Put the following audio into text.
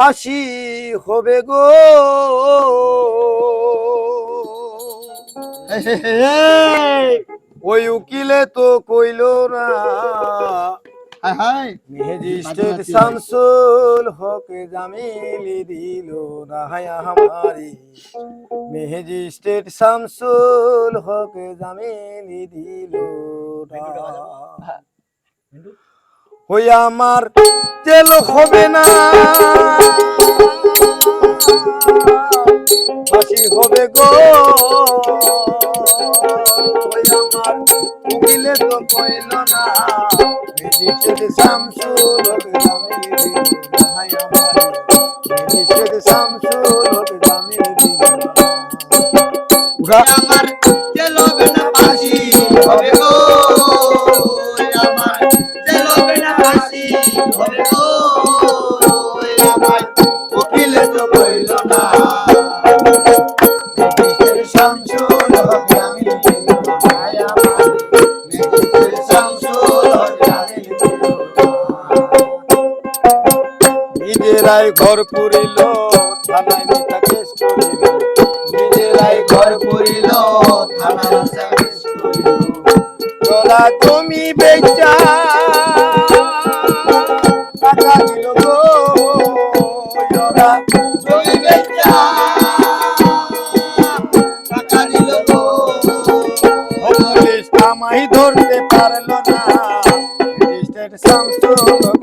ফাঁসি হবে গো। ওই উকিলে তো কইল না, ম্যাজিস্ট্রেট শামসুল হক জামিলি দিল না, হায় আমারি ম্যাজিস্ট্রেট শামসুল হক জামিলি দিল না। ওই আমার জেল হবে না, ফাঁসি হবে গো। ওই আমার উকিলে তো কইল না, ম্যাজিস্ট্রেট শামসুল হক জামিলি দিল না, হায় আমারি ম্যাজিস্ট্রেট শামসুল হক জামিলি দিল না। আমার জেল হবে না, ফাঁসি হবে গো। আমার জেল হবে না, ফাঁসি হবে গো। আমার উকিলে তো কইল না, ম্যাজিস্ট্রেট শামসুল হক জামিলি দিল না, হায় আমারি ম্যাজিস্ট্রেট শামসুল হক জামিলি দিল না। নিজেরাই ঘর পুরিল, থানায় মিথ্যা কেস করিল, নিজেরাই ঘর পুরিল, থানায় মিথ্যা কেস করিল। তোরা তুমি বেচা টাকা দিল গো, তোরা জমি বেচা টাকা দিল গো। পুলিশ আমায় ধরতে পারলো না, ম্যাজিস্ট্রেট শামসুল হক